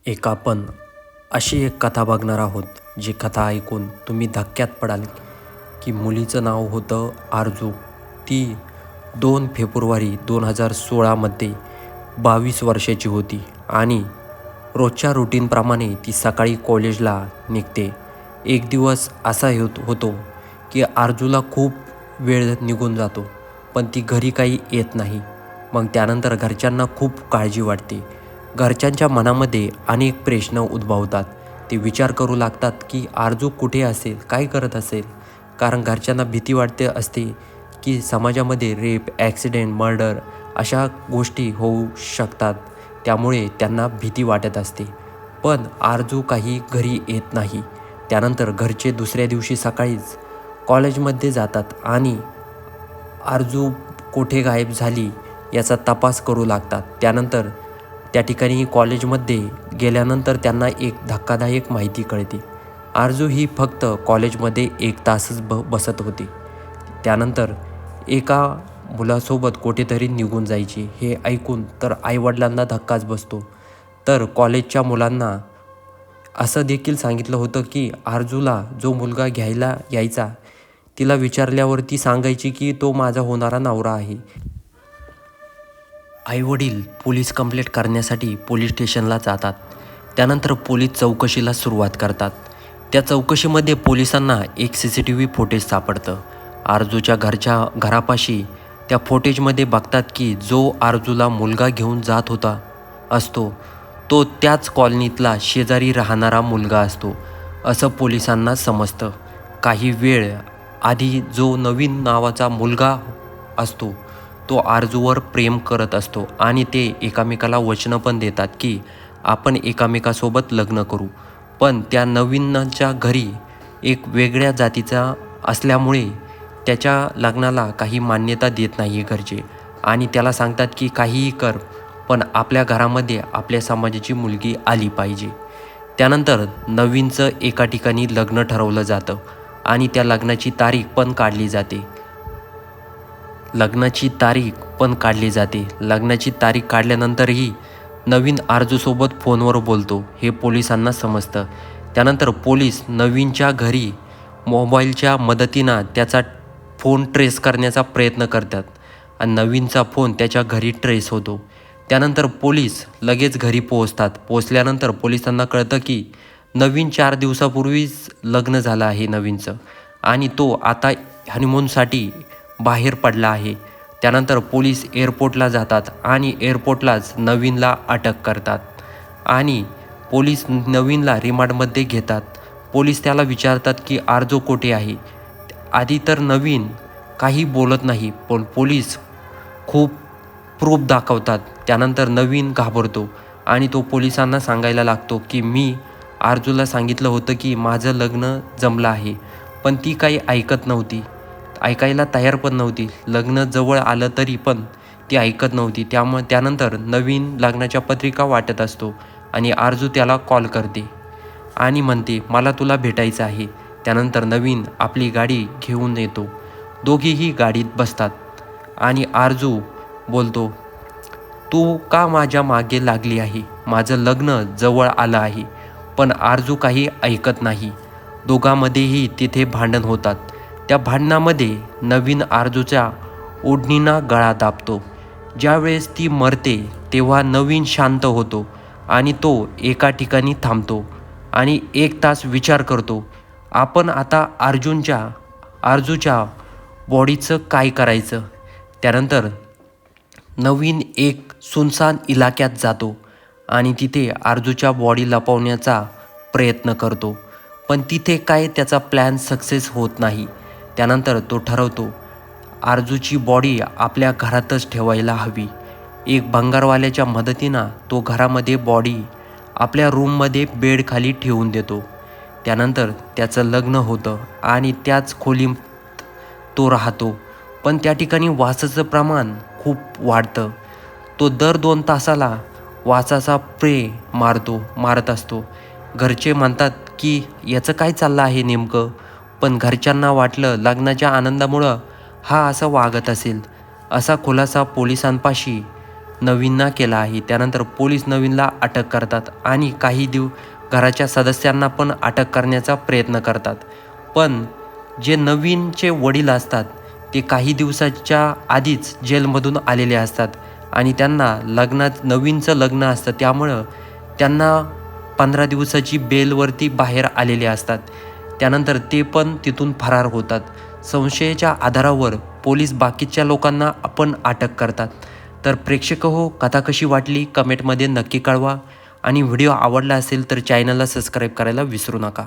एक आपण अशी एक कथा बघणार आहोत, जी कथा ऐकून तुम्ही धक्क्यात पडाल की मुलीचं नाव होतं आरजू. ती 2 फेब्रुवारी 2016मध्ये 22 वर्षाची होती आणि रोजच्या रुटीनप्रमाणे ती सकाळी कॉलेजला निघते. एक दिवस असा होतो की आरजूला खूप वेळ निघून जातो, पण ती घरी काही येत नाही. मग त्यानंतर घरच्यांना खूप काळजी वाटते. घरच्यांच्या मनामध्ये अनेक प्रश्न उद्भवतात. ते विचार करू लागतात की आरजू कुठे असेल, काय करत असेल. कारण घरच्यांना भीती वाटते असते की समाजामध्ये रेप, ॲक्सिडेंट, मर्डर अशा गोष्टी होऊ शकतात. त्यामुळे त्यांना भीती वाटत असते. पण आरजू काही घरी येत नाही. त्यानंतर घरचे दुसऱ्या दिवशी सकाळीच कॉलेजमध्ये जातात आणि आरजू कुठे गायब झाली याचा तपास करू लागतात. त्यानंतर त्या ठिकाणी कॉलेजमध्ये गेल्यानंतर त्यांना एक धक्कादायक माहिती कळते. आरजू ही फक्त कॉलेजमध्ये 1 तासच बसत होती. त्यानंतर एका मुलासोबत कुठेतरी निघून जायची. हे ऐकून तर आईवडिलांना धक्काच बसतो. तर कॉलेजच्या मुलांना असं देखील सांगितलं होतं की आरजूला जो मुलगा घ्यायला यायचा, तिला विचारल्यावरती सांगायची की तो माझा होणारा नवरा आहे. आईवडील पोलीस कंप्लेंट करण्यासाठी पोलीस स्टेशनला जातात. त्यानंतर पोलीस चौकशीला सुरुवात करतात. त्या चौकशीमध्ये पोलिसांना एक CCTV फुटेज सापडतं. आरजूच्या घरापाशी त्या फुटेजमध्ये बघतात की जो आरजूला मुलगा घेऊन जात होता असतो, तो त्याच कॉलनीतला शेजारी राहणारा मुलगा असतो, असं पोलिसांना समजतं. काही वेळ आधी जो नवीन नावाचा मुलगा असतो, तो आरजूवर प्रेम करत असतो आणि ते एकामेकाला वचनं पण देतात की आपण एकामेकासोबत लग्न करू. पण त्या नवीनच्या घरी एक वेगळ्या जातीचा असल्यामुळे त्याच्या लग्नाला काही मान्यता देत नाही घरचे आणि त्याला सांगतात की काहीही कर, पण आपल्या घरामध्ये आपल्या समाजाची मुलगी आली पाहिजे. त्यानंतर नवीनचं एका ठिकाणी लग्न ठरवलं जातं आणि त्या लग्नाची तारीख पण काढली जाते. लग्नाची तारीख काढल्यानंतरही नवीन आरजूसोबत फोनवर बोलतो हे पोलिसांना समजतं. त्यानंतर पोलीस नवीनच्या घरी मोबाईलच्या मदतीनं त्याचा फोन ट्रेस करण्याचा प्रयत्न करतात आणि नवीनचा फोन त्याच्या घरी ट्रेस होतो. त्यानंतर पोलीस लगेच घरी पोहोचतात. पोहोचल्यानंतर पोलिसांना कळतं की नवीन 4 दिवसापूर्वीच लग्न झालं आहे नवीनचं आणि तो आता हनीमूनसाठी बाहेर पडला आहे. त्यानंतर पोलीस एअरपोर्टला जातात आणि एअरपोर्टलाच नवीनला अटक करतात आणि पोलीस नवीनला रिमांडमध्ये घेतात. पोलीस त्याला विचारतात की आरजू कुठे आहे. आधी तर नवीन काही बोलत नाही, पण पोलीस खूप प्रूफ दाखवतात. त्यानंतर नवीन घाबरतो आणि तो पोलिसांना सांगायला लागतो की मी आरजूला सांगितलं होतं की माझं लग्न जमलं आहे, पण ती काही ऐकायला तयार पण नव्हती. लग्न जवळ आलं तरी पण ती ऐकत नव्हती. त्यानंतर नवीन लग्नाच्या पत्रिका वाटत असतो आणि आरजू त्याला कॉल करते आणि म्हणते मला तुला भेटायचं आहे. त्यानंतर नवीन आपली गाडी घेऊन येतो. दोघीही गाडीत बसतात आणि आरजू बोलतो, तू का माझ्या मागे लागली आहे, माझं लग्न जवळ आलं आहे. पण आरजू काही ऐकत नाही. दोघांमध्येही तिथे भांडण होतात. त्या भांडणामध्ये नवीन आरजूच्या ओढणीना गळा दाबतो. ज्यावेळेस ती मरते तेव्हा नवीन शांत होतो आणि तो एका ठिकाणी थांबतो आणि 1 तास विचार करतो, आपण आता आरजूच्या बॉडीचं काय करायचं. त्यानंतर नवीन एक सुनसान इलाक्यात जातो आणि तिथे आरजूच्या बॉडी लपवण्याचा प्रयत्न करतो, पण तिथे काय त्याचा प्लॅन सक्सेस होत नाही. त्यानंतर तो ठरवतो आरजूची बॉडी आपल्या घरातच ठेवायला हवी. एक भंगारवाल्याच्या मदतीनं तो घरामध्ये बॉडी आपल्या रूममध्ये बेडखाली ठेवून देतो. त्यानंतर त्याचं लग्न होतं आणि त्याच खोलीत तो राहतो. पण त्या ठिकाणी वासाचं प्रमाण खूप वाढतं. तो दर 2 तासाला वासाचा मारत असतो. घरचे म्हणतात की याचं काय चाललं आहे नेमकं, पण घरच्यांना वाटलं लग्नाच्या आनंदामुळं हा असं वागत असेल. असा खुलासा पोलिसांपाशी नवीनना केला आहे. त्यानंतर पोलीस नवीनला अटक करतात आणि काही घराच्या सदस्यांना पण अटक करण्याचा प्रयत्न करतात. पण जे नवीनचे वडील असतात ते काही दिवसाच्या आधीच जेलमधून आलेले असतात आणि त्यांना नवीनचं लग्न असतं, त्यामुळं त्यांना 15 दिवसाची बेलवरती बाहेर आलेले असतात. त्यानंतर ते पण तिथून फरार होतात. संशयाच्या आधारावर पोलीस बाकीच्या लोकांना आपण अटक करतात. तर प्रेक्षक हो, कथा कशी वाटली कमेंटमध्ये नक्की कळवा आणि व्हिडिओ आवडला असेल तर चॅनलला सबस्क्राईब करायला विसरू नका.